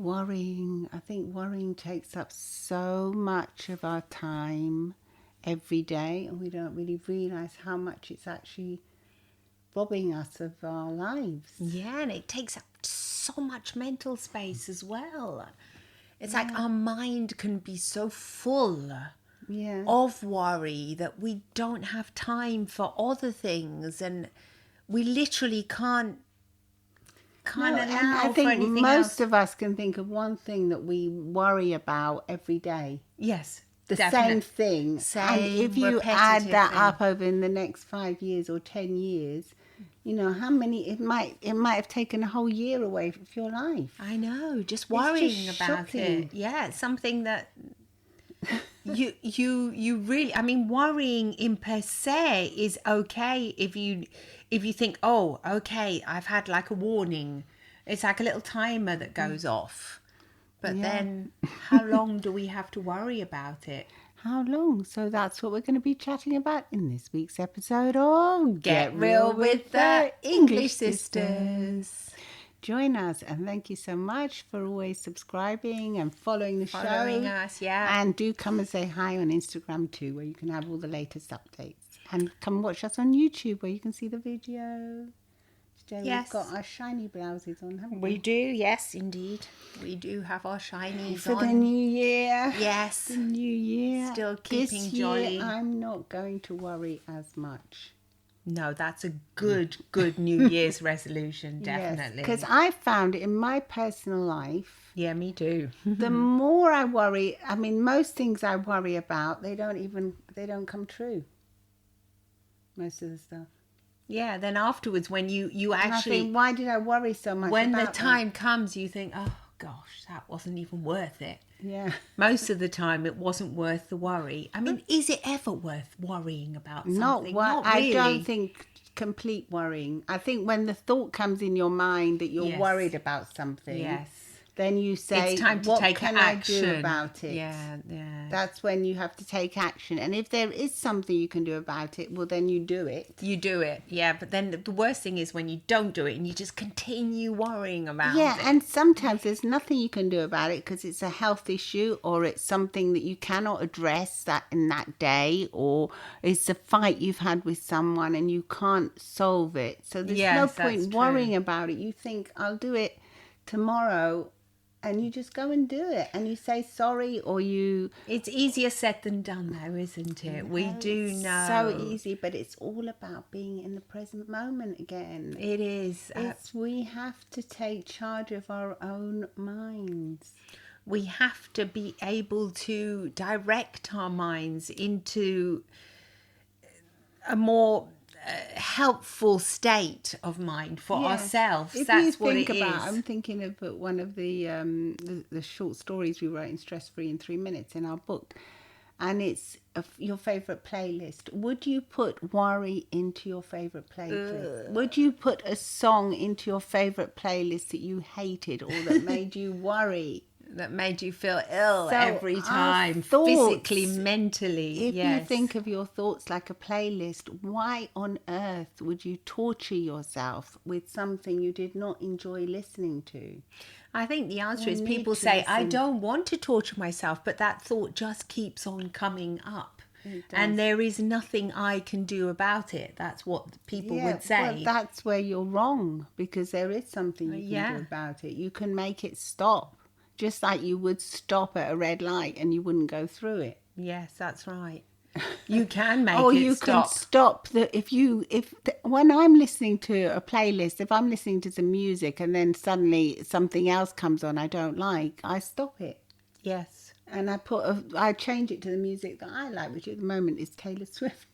worrying takes up so much of our time every day, and we don't really realise how much it's actually robbing us of our lives. Yeah, and it takes up so much mental space as well. It's like our mind can be so full of worry that we don't have time for other things, and we literally can't allow and I for think anything most else. of us can think of one thing that we worry about every day. Yes, The same thing. And if you add that up over in the next 5 years or 10 years, you know, how many, it might have taken a whole year away from your life. I know, just worrying just about shocking. it. Yeah, it's something that you really, I mean, worrying in per se is okay if you think, oh, okay, I've had like a warning. It's like a little timer that goes off. But then how long do we have to worry about it? How long? So that's what we're going to be chatting about in this week's episode of Get Real with the English Sisters. Join us, and thank you so much for always subscribing and following the Following show. us, yeah. And do come and say hi on Instagram too, where you can have all the latest updates. And come watch us on YouTube, where you can see the video. Today Yes. we've got our shiny blouses on, haven't we? We do, yes, indeed. We do have our shinies For on. the new year. Yes. The new year. Still keeping this jolly. year, I'm not going to worry as much. No, that's a good New Year's resolution, definitely. Because I found in my personal life, Yeah, me too. the more I worry, I mean, most things I worry about, they don't come true. Most of the stuff. Yeah, then afterwards when you actually... I think, why did I worry so much when about the time comes, you think, oh, gosh, that wasn't even worth it. Yeah. Most of the time, it wasn't worth the worry. I mean, is it ever worth worrying about something? Not really. I don't think complete worrying. I think when the thought comes in your mind that you're worried about something, yes, then you say, it's time to what take can action. I do about it? Yeah. That's when you have to take action. And if there is something you can do about it, well, then you do it. You do it, yeah. But then the worst thing is when you don't do it and you just continue worrying about it. Yeah, and sometimes there's nothing you can do about it because it's a health issue, or it's something that you cannot address that in that day, or it's a fight you've had with someone and you can't solve it. So there's no point worrying about it. You think, I'll do it tomorrow. And you just go and do it, and you say sorry, or you... It's easier said than done, though, isn't it? We do know. So easy, but it's all about being in the present moment again. It is. We have to take charge of our own minds. We have to be able to direct our minds into a more... helpful state of mind for ourselves. That's what it is. I'm thinking of one of the short stories we wrote in Stress Free in 3 Minutes in our book, and it's your favorite playlist. Would you put worry into your favorite playlist? Would you put a song into your favorite playlist that you hated or that made you worry? That made you feel ill every time, physically, mentally. If you think of your thoughts like a playlist, why on earth would you torture yourself with something you did not enjoy listening to? I think the answer is people say, I don't want to torture myself, but that thought just keeps on coming up. And there is nothing I can do about it. That's what people would say. Well, that's where you're wrong, because there is something you can do about it. You can make it stop. Just like you would stop at a red light and you wouldn't go through it. Yes, that's right. You can make or it you stop. Can stop when I'm listening to a playlist, if I'm listening to some music and then suddenly something else comes on I don't like, I stop it. Yes. And I change it to the music that I like, which at the moment is Taylor Swift.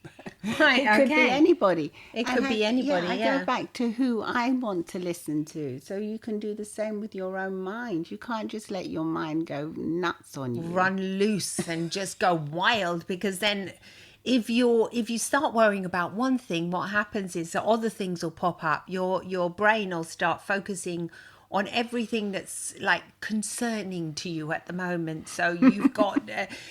Right, it could be anybody. It could be anybody, I go back to who I want to listen to. So you can do the same with your own mind. You can't just let your mind go nuts on you. Run loose and just go wild, because then if you start worrying about one thing, what happens is that other things will pop up. Your brain will start focusing on everything that's like concerning to you at the moment. So you've got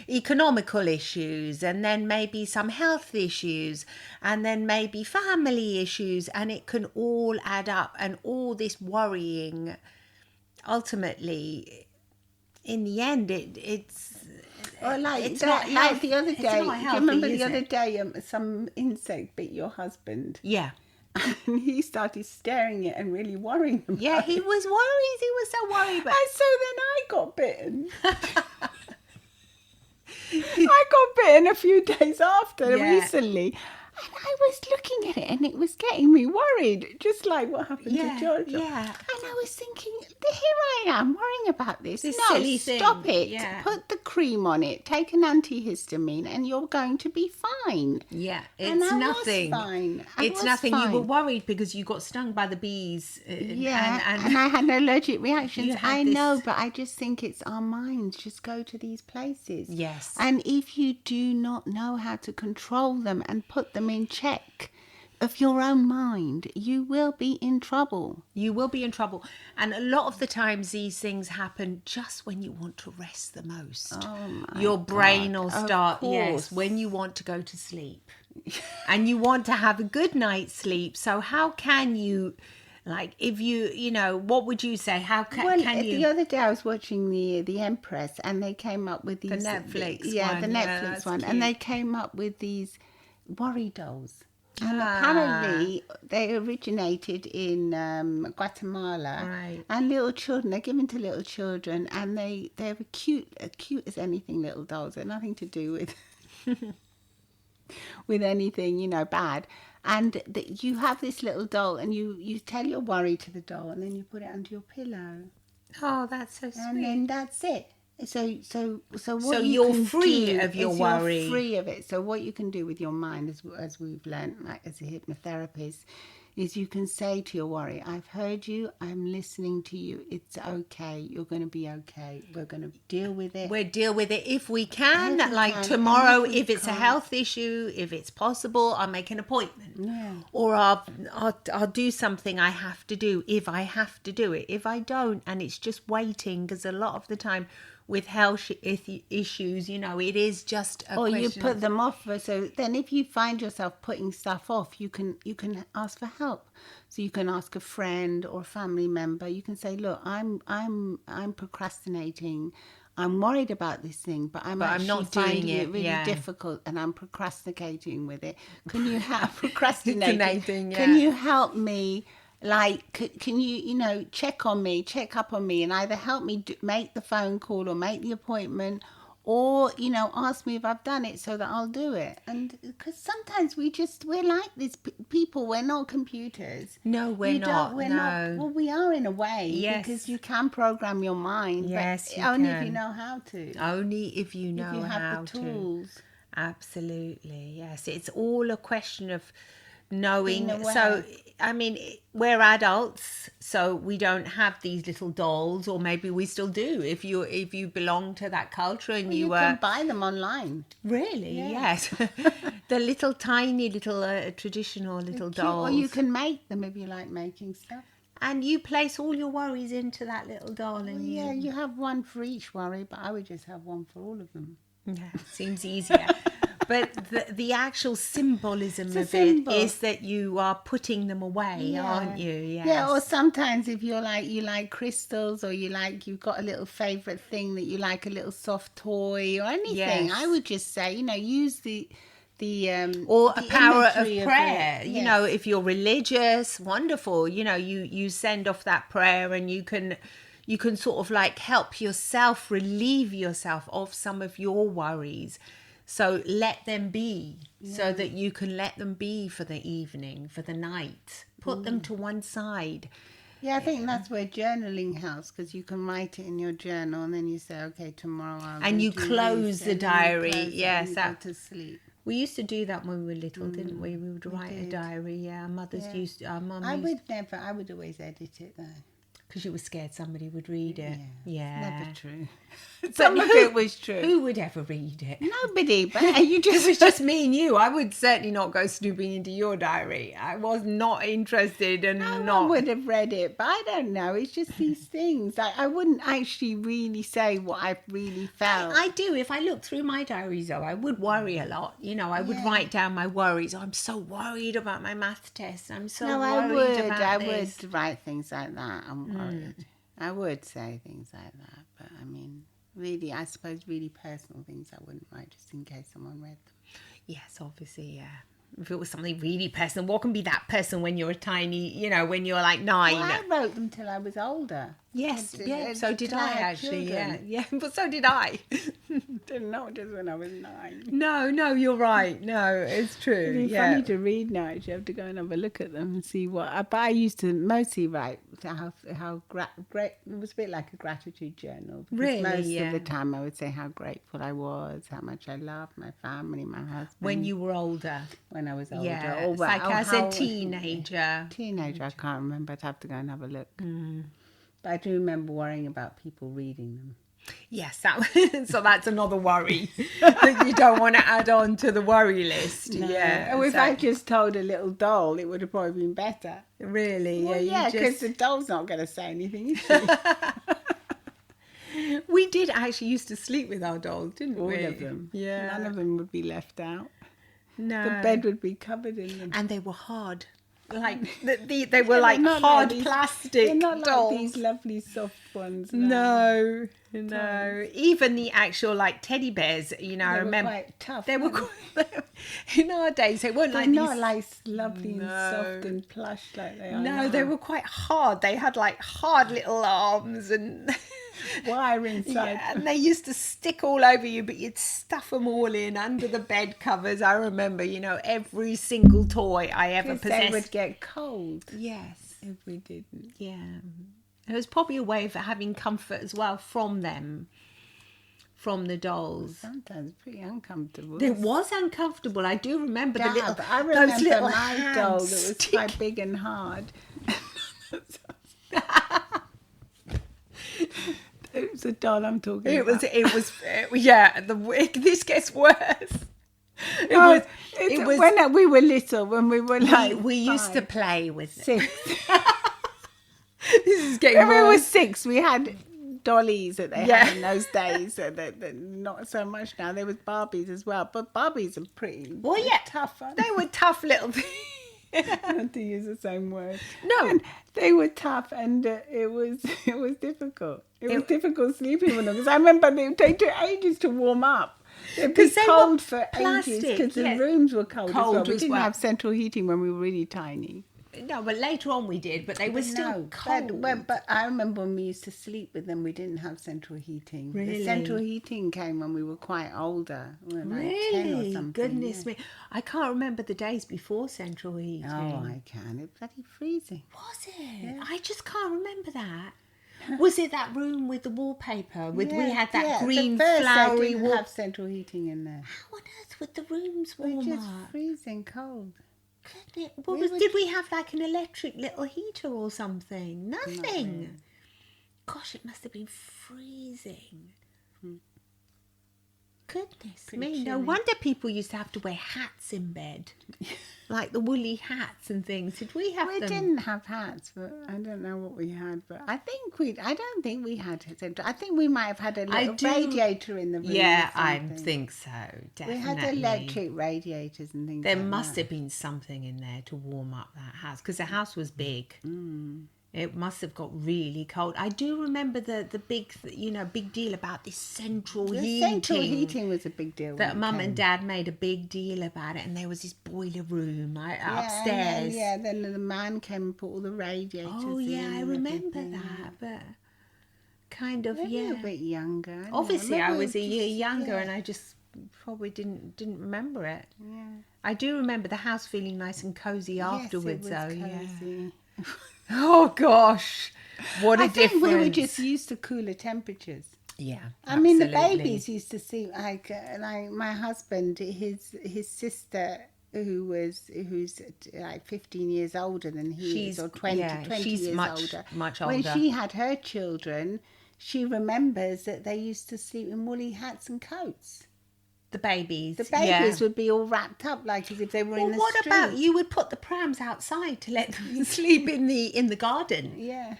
economical issues, and then maybe some health issues, and then maybe family issues, and it can all add up, and all this worrying ultimately in the end, it's Or like it's that, not like the other it's day. not Do you healthy, remember is the other it? day some insect bit your husband? Yeah. And he started staring at it and really worrying Yeah, about he it. was worried. He was so worried. But And so then I got bitten. I got bitten a few days after Yeah. recently. And I was looking at it and it was getting me worried, just like what happened Yeah, to Georgia. yeah. And I was thinking, here I am worrying about this. This No, silly stop thing, it. yeah. Put the cream on it. Take an antihistamine and you're going to be fine. Yeah, And it's I nothing. was fine. I It's was nothing. You were fine. worried because you got stung by the bees. Yeah, and I had no allergic reactions. You had I this- know, but I just think it's our minds just go to these places. Yes. And if you do not know how to control them and put them in check of your own mind, you will be in trouble. You will be in trouble. And a lot of the times these things happen just when you want to rest the most. Oh my Your brain God, will of start, yes, course. when you want to go to sleep. And you want to have a good night's sleep. So how can you, like, if you know, what would you say? How Well, can you? the other day I was watching the Empress, and they came up with these Netflix yeah, one. the Yeah, Netflix that's one, cute. and they came up with these worry dolls. And Ah. apparently they originated in Guatemala, Right. and little children, they're given to little children, and they're cute as anything, little dolls. They're nothing to do with with anything, bad. And you have this little doll, and you tell your worry to the doll, and then you put it under your pillow, Oh, that's so sweet. and then that's it. So what So you you're can free do of your is worry. You're free of it. So what you can do with your mind, as we've learned, like as a hypnotherapist, is you can say to your worry, "I've heard you. I'm listening to you. It's okay. You're going to be okay. We're going to deal with it." We'll deal with it if we can. If we Like can, tomorrow, and if we if it's a can't- health issue, if it's possible, I'll make an appointment. Yeah. Or I'll do something I have to do if I have to do it. If I don't, and it's just waiting, because a lot of the time with health issues, it is just a Or you question put of- them off. So then, if you find yourself putting stuff off, you can ask for help. So you can ask a friend or a family member. You can say, "Look, I'm procrastinating. I'm worried about this thing, but I'm actually not doing finding it, it really yeah. difficult, and I'm procrastinating with it. Can you help procrastinating? Procrastinating, Can yeah. you help me?" Like, can you, check up on me, and either help me make the phone call or make the appointment, or, ask me if I've done it so that I'll do it. And because sometimes we're like these people, we're not computers. No, we're not. We're No. not. Well, we are in a way, Yes. because you can program your mind. Yes, but you only if can. you know how to. Only if you know If you have how the to. tools. Absolutely, yes. It's all a question of knowing. Being aware. So, I mean, we're adults, so we don't have these little dolls, or maybe we still do. If you belong to that culture and You you can buy them online. really, Yeah. yes, the little tiny little traditional little Cute. dolls, Or you can make them if you like making stuff. and you place all your worries into that little doll, and Yeah, you have one for each worry, but I would just have one for all of them. yeah, seems easier. But the actual symbolism a of symbol. it is that you are putting them away, aren't you? Yes. Yeah, or sometimes if you like crystals, or you've got a little favourite thing that you like, a little soft toy or anything, Yes. I would just say, use the Or a the power of imagery prayer. it. You Yes. know, if you're religious, wonderful. You send off that prayer, and you can sort of like help yourself, relieve yourself of some of your worries. So let them be, so that you can let them be for the evening, for the night. Put them to one side. Yeah, I think that's where journaling helps, because you can write it in your journal, and then you say, okay, tomorrow I'll And go you do close this, the and then you diary. close it, Yes, and you that- go to sleep. We used to do that when we were little, didn't we? We would write a did. diary. Yeah, our mothers Yeah. our mum I used, would always edit it though. because you were scared somebody would read it. Yeah. Never true. But Some of it was true. Who would ever read it? Nobody, but you If it was just just me and you, I would certainly not go snooping into your diary. I was not interested, and no not. one would have read it. But I don't know. It's just these things. I wouldn't actually really say what I really felt. I do. If I look through my diaries, though, I would worry a lot. I would write down my worries. I'm so worried about my math test. I'm so no, worried I about this. would write things like that. I'm worried. I would say things like that. But I mean, really, I suppose, really personal things I wouldn't write just in case someone read them. Yes, obviously, yeah. If it was something really personal, what can be that person when you're a tiny, when you're like 9? Well, I wrote them till I was older. Yes, yeah, so did till I had actually, children. yeah, but so did I. Not just when I was 9. No, you're right. No, it's true. It's funny to read now. You have to go and have a look at them and see what. But I used to mostly write how great. It was a bit like a gratitude journal. Because Really, most yeah. of the time I would say how grateful I was, how much I loved my family, my husband. When you were older. When I was older. Yeah, Or it's like as how- a teenager. Teenager, I can't remember. I'd have to go and have a look. But I do remember worrying about people reading them. Yes, so that's another worry that you don't want to add on to the worry list. No. Yeah. Oh, if so- I just told a little doll, it would have probably been better. Really? Well, you yeah, because just- the doll's not going to say anything, is she? We did actually used to sleep with our dolls, didn't All we? of them. Yeah. None of them would be left out. No. The bed would be covered in them. And they were hard. Like they were like not hard these- plastic They're not dolls. like these lovely soft ones. No. Dolls. Even the actual like teddy bears, I They remember were quite tough. they were weren't quite, in our days they weren't They're like not these. like lovely and No. soft and plush like they are No, now. they were quite hard. They had like hard little arms and wire inside. yeah, and they used to stick all over you, but you'd stuff them all in under the bed covers. I remember, every single toy I ever Because they possessed. would get cold Yes, if we didn't. yeah. It was probably a way of having comfort as well from them, from the dolls. Sometimes pretty uncomfortable. It was uncomfortable. I do remember the Yeah, little, but I remember those little my hands doll that was stick- quite big and hard. It was a doll I'm talking It about. was, yeah. This gets worse. It was when we were little, when we were like we used to 5, play with 6. This is getting When we were worse. 6, we had dollies that they Yeah. had in those days. That not so much now. There was Barbies as well, but Barbies are pretty Well, yeah, tough. Aren't they were tough little things. Not to use the same word. No. And they were tough, and it was difficult. It was difficult sleeping with them because I remember they took ages to warm up. They'd be 'Cause they were cold for ages plastic, because the yes. rooms were cold, as well. Cold We as didn't well. have central heating when we were really tiny. No, but later on we did, but they were still No, cold. But I remember when we used to sleep with them, we didn't have central heating. Really? The central heating came when we were quite older. We were like 10 or Really? something. Goodness yeah. me. I can't remember the days before central heating. Oh, I can. It's bloody freezing. Was it? I just can't remember that. Was it that room with the wallpaper? We had that green the first flowery they didn't wall. have central heating in there. How on earth would the rooms We're warm just up? freezing cold. Couldn't it? Well, We were- did we have like an electric little heater or something? Nothing. really. Gosh, it must have been freezing. Goodness Pretty me. No chilly. wonder people used to have to wear hats in bed. Like the woolly hats and things. Did we have We them? didn't have hats, but I don't know what we had. But I don't think we had central. I think we might have had a little do- radiator in the room. Yeah, or I something. think so. We Definitely. had electric radiators and things. There like must that. have been something in there to warm up that house because the house was big. It must have got really cold. I do remember the big, big deal about this central The heating. central heating was a big deal. That when it mum came. and dad made a big deal about it, and there was this boiler room upstairs. Then the man came and put all the radiators Oh in. yeah, I and remember everything. that, but kind of A little yeah. bit younger. I don't know. Obviously, I remember was a year just- younger, yeah. and I just probably didn't remember it. Yeah. I do remember the house feeling nice and cozy afterwards, yes, though. it was Yeah. cozy. Oh gosh, what a I think difference! we were just used to cooler temperatures. Yeah, I mean, the absolutely. babies used to see like my husband, his sister, who's like 15 years older than he She's- is, or 20, yeah, 20 she's years much older. older. When she had her children, she remembers that they used to sleep in woolly hats and coats. The babies. The babies would be all wrapped up like as if they were in Well, the what street. about you would put the prams outside to let them sleep in the garden? Yeah.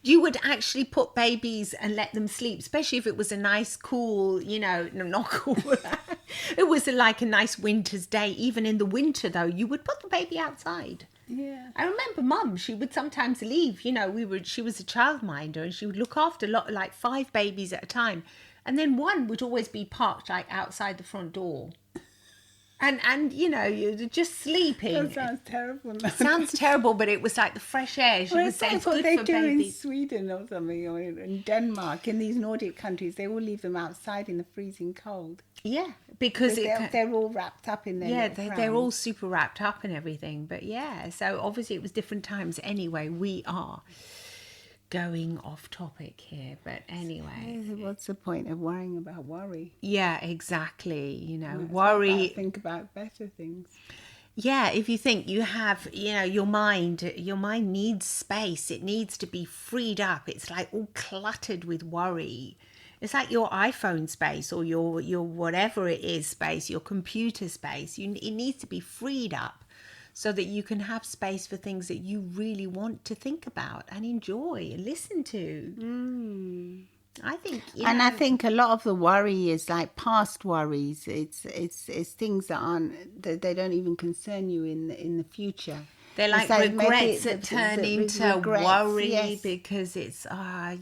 You would actually put babies and let them sleep, especially if it was a nice, cool, no, not cool. It was like a nice winter's day. Even in the winter, though, you would put the baby outside. Yeah. I remember Mum, she would sometimes leave, she was a childminder and she would look after like 5 babies at a time. And then one would always be parked like outside the front door. And you're just sleeping. That sounds terrible. It sounds terrible, but it was like the fresh air. She Well, was it's saying like it's what good they for do in babies. Sweden or something, or in Denmark. In these Nordic countries, they all leave them outside in the freezing cold. Yeah, because They're all wrapped up in their they're all super wrapped up and everything. But yeah, so obviously it was different times. Anyway, we are going off topic here, but anyway, What's the point of worrying about worry? yeah, exactly. Worry. Think about better things. Yeah, if you think you have, your mind needs space. It needs to be freed up. It's like all cluttered with worry. It's like your iPhone space or your whatever it is space, your computer space. It needs to be freed up so that you can have space for things that you really want to think about and enjoy and listen to. I think, and I think a lot of the worry is like past worries. It's things that they don't even concern you in the future. They're like regrets that turn into worry, yes. Because it's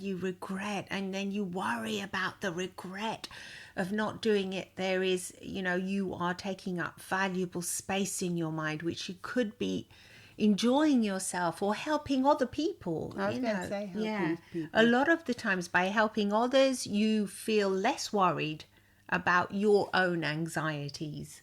you regret and then you worry about the regret of not doing it. There is, you are taking up valuable space in your mind, which you could be enjoying yourself or helping other people. I was going to say helping people. A lot of the times by helping others, you feel less worried about your own anxieties.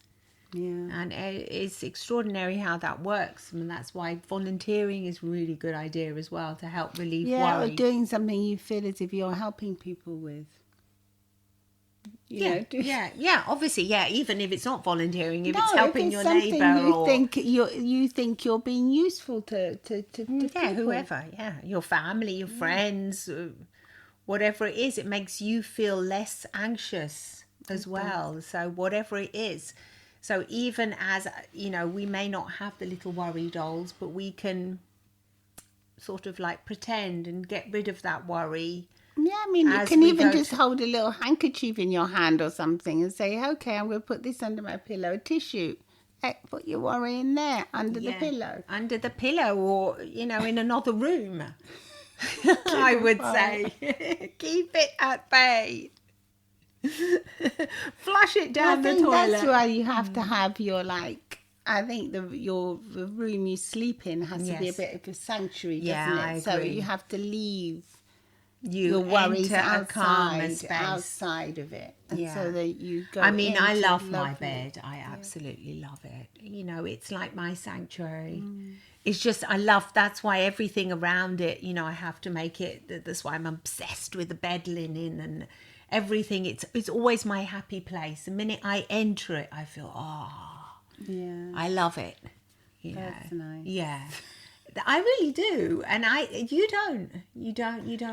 Yeah. And it's extraordinary how that works. And that's why volunteering is a really good idea as well, to help relieve worry. Or doing something you feel as if you're helping people with. Obviously, even if it's not volunteering, if No, it's helping your neighbour or you think you're being useful to people. whoever, your family, your friends, whatever it is, it makes you feel less anxious as well. So whatever it is. So even as, we may not have the little worry dolls, but we can sort of like pretend and get rid of that worry. Yeah, I mean, you can even just hold a little handkerchief in your hand or something and say, okay, I'm going to put this under my pillow, a tissue. Hey, put your worry in there, under the pillow. Under the pillow or, in another room, I would say. Keep it at bay. Flush it down the toilet. That's why you have to have your I think the room you sleep in has to be a bit of a sanctuary, doesn't it? I agree. So you have to leave your worries outside of it, and so that you go. I mean, I love my bed. I absolutely love it. It's like my sanctuary. It's just that's why everything around it. I have to make it. That's why I'm obsessed with the bed linen and everything. It's always my happy place. The minute I enter it, I feel I love it. That's nice. Yeah, I really do. And you don't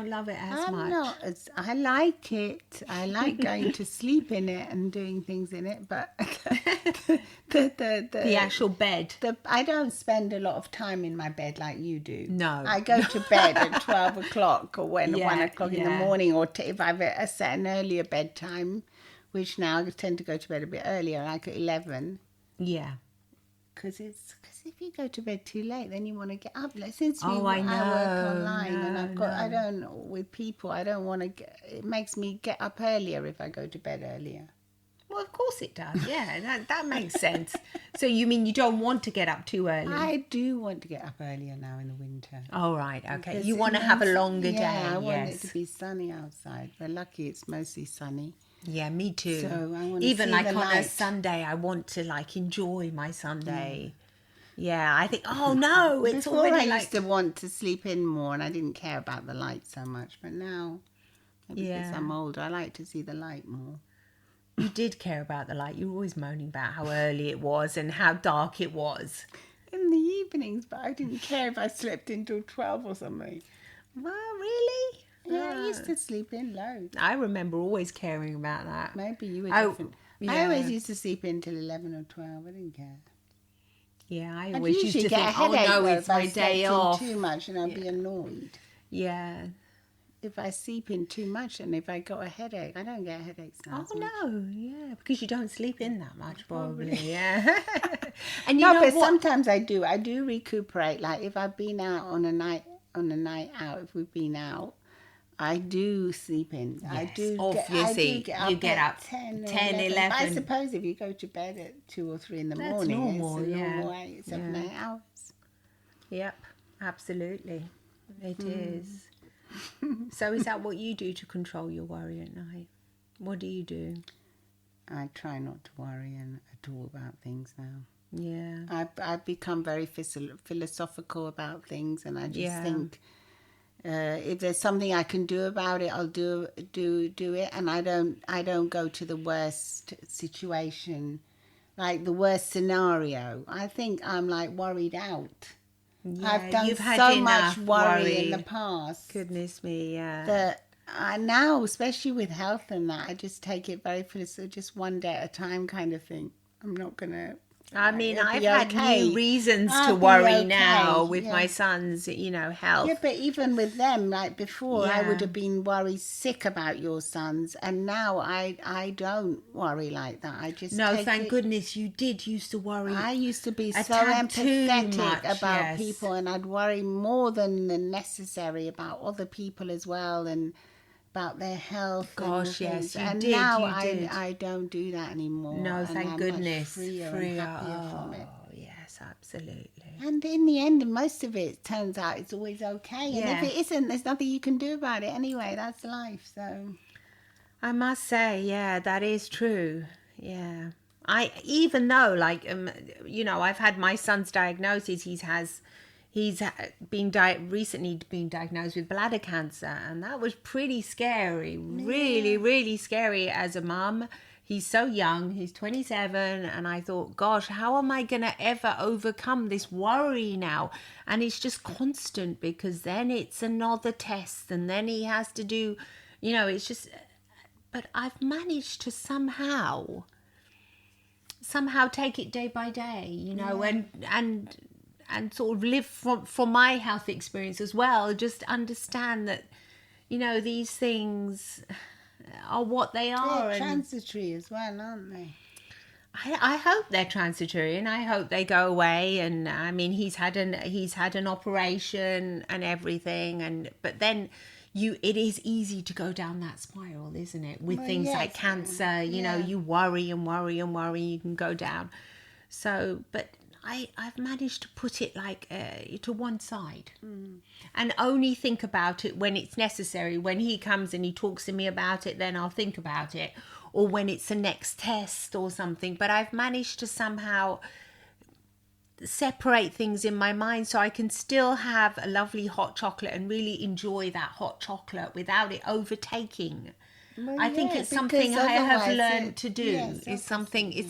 love it as much. I like it. I like going to sleep in it and doing things in it, but the actual bed. I don't spend a lot of time in my bed like you do. No. I go to bed at 12 o'clock or 1 o'clock in the morning, or if I've set an earlier bedtime, which now I tend to go to bed a bit earlier, like at 11. Yeah. Because if you go to bed too late, then you want to get up. Since I work online and I don't with people, I don't want to it makes me get up earlier if I go to bed earlier. Well, of course it does. Yeah, that makes sense. So you mean you don't want to get up too early? I do want to get up earlier now in the winter. Oh, right. Okay. Because you want to have a longer day. Yeah, I want it to be sunny outside. We're lucky it's mostly sunny. Yeah, me too. So I want to even see like the on light. A Sunday, I want to enjoy my Sunday. Yeah, I think. Oh no, it's Before already I used to want to sleep in more, and I didn't care about the light so much. But now, maybe because I'm older, I like to see the light more. You did care about the light. You were always moaning about how early it was and how dark it was in the evenings. But I didn't care if I slept until 12 or something. Well, really? Yeah, I used to sleep in loads. I remember always caring about that. Maybe you were different. Yeah. I always used to sleep in till 11 or 12. I didn't care. Yeah, I always used to think, oh no, it's my day off. Too much, and I'd be annoyed. Yeah. if I sleep in too much and if I got a headache. I don't get headaches now. Oh no, yeah, because you don't sleep in that much, probably. Yeah. And you No, know but what? sometimes I do. I do recuperate. Like if I've been out on a night out, if we've been out, I do sleep in. Yes, I do obviously, get you up get at up 10 or 10, 11. But I 11. suppose if you go to bed at 2 or 3 in the That's morning, normal, it's a yeah. normal 8, 7, Yeah. 8 hours. Yep, absolutely. It is. So is that what you do to control your worry at night? What do you do? I try not to worry at all about things now. Yeah. I've become very philosophical about things, and I just Yeah. think if there's something I can do about it, I'll do it, and I don't go to the worst situation, like the worst scenario. I think I'm like worried out. Yeah, I've done you've had so enough much worry in the past Goodness me, yeah. that I now, especially with health and that, I just take it very just one day at a time kind of thing. I'm not gonna. I mean, It'll I've be had okay. new reasons I'll to be worry okay, now with yeah. my son's, health. Yeah, but even with them, like before, I Yeah. would have been worried sick about your sons, and now I don't worry like that. I just No, take thank it. goodness you did used to worry. I used to be a so tad too empathetic much, about yes. people, and I'd worry more than the necessary about other people as well, and about their health. Gosh, and yes, things. you And did, now you did. I don't do that anymore. No, and thank I'm goodness. much freer and happier from it. Oh, yes, absolutely. And in the end, most of it turns out it's always okay. And Yeah. if it isn't, there's nothing you can do about it anyway. That's life. So I must say, yeah, that is true. Yeah. Even though, like, I've had my son's diagnosis. He's recently been diagnosed with bladder cancer, and that was pretty scary. Really, really scary as a mum. He's so young. He's 27, and I thought, gosh, how am I gonna ever overcome this worry now? And it's just constant, because then it's another test, and then he has to do, it's just. But I've managed to somehow take it day by day, and sort of live from my health experience as well. Just understand that, these things are what they are. they're transitory as well, aren't they? I hope they're transitory, and I hope they go away. And I mean, he's had an operation and everything, but then it is easy to go down that spiral, isn't it? With things like cancer, you worry and worry and worry, you can go down. So, but I've managed to put it like to one side, and only think about it when it's necessary. When he comes and he talks to me about it, then I'll think about it, or when it's the next test or something. But I've managed to somehow separate things in my mind, so I can still have a lovely hot chocolate and really enjoy that hot chocolate without it overtaking. Well, I think it's something I have learned to do. It's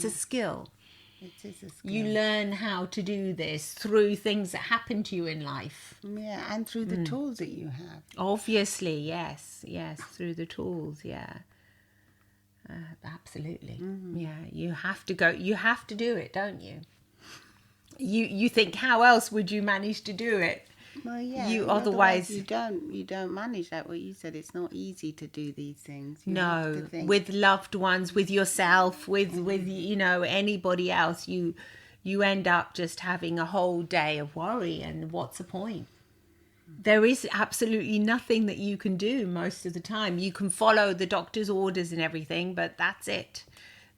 a skill. It is a skill. You learn how to do this through things that happen to you in life. Yeah, and through the tools that you have. Obviously, yes, through the tools, yeah. Absolutely. Yeah, you have to do it, don't you? You think, how else would you manage to do it? Well, yeah. Otherwise you don't manage that. What you said, it's not easy to do these things. You no, have to think. with loved ones, with yourself, with anybody else, you end up just having a whole day of worry, and what's the point? There is absolutely nothing that you can do most of the time. You can follow the doctor's orders and everything, but that's it.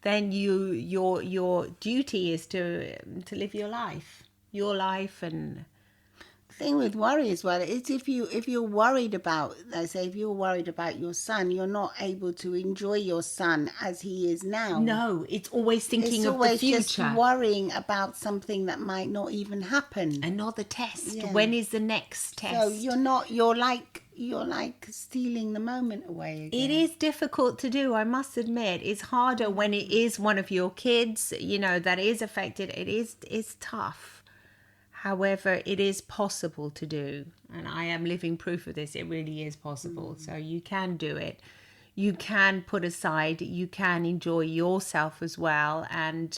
Then your duty is to live your life, and The thing with worry as well is if you're worried about, let's say, if you're worried about your son, you're not able to enjoy your son as he is now. no, it's always thinking It's of always the future. just worrying about something that might not even happen. Another test. Yeah. When is the next test? So you're like stealing the moment away again. It is difficult to do, I must admit. It's harder when it is one of your kids, that is affected. It's tough. However, it is possible to do. And I am living proof of this. It really is possible. So you can do it. You can put aside, you can enjoy yourself as well, and,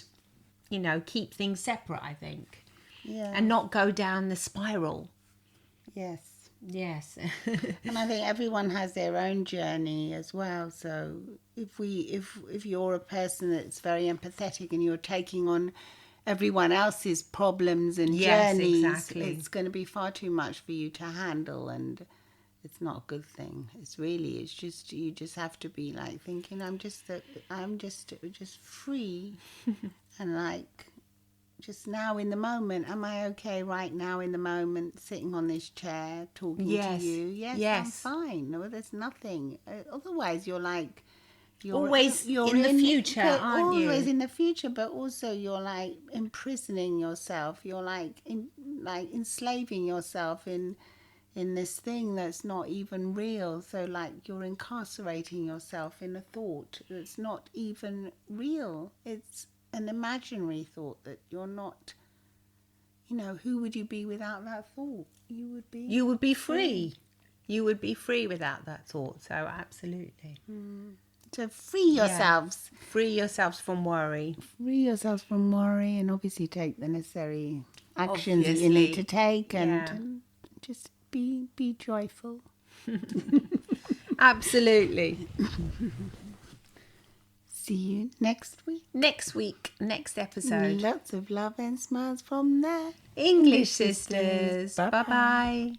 keep things separate, I think. Yeah. And not go down the spiral. Yes. Yes. And I think everyone has their own journey as well. So if you're a person that's very empathetic and you're taking on everyone else's problems and Yes, journeys, exactly. it's going to be far too much for you to handle, and it's not a good thing. It's just you just have to be like thinking I'm just free and like just now in the moment. Am I okay right now in the moment, sitting on this chair talking to Yes. you? Yes, I'm Yes. fine. No, there's nothing. Otherwise, you're like Always you're in the future, but aren't always you? in the future, but also you're like imprisoning yourself. You're like like enslaving yourself in this thing that's not even real. So like you're incarcerating yourself in a thought that's not even real. It's an imaginary thought that you're not. Who would you be without that thought? You would be You would be free. You would be free without that thought. So absolutely. to free Yeah. yourselves. Free yourselves from worry. Free yourselves from worry, and obviously take the necessary actions that you need to Obviously. take, Yeah. and just be joyful. Absolutely. See you next week. Next week, next episode. Lots of love and smiles from the English sisters. Bye-bye. Bye bye.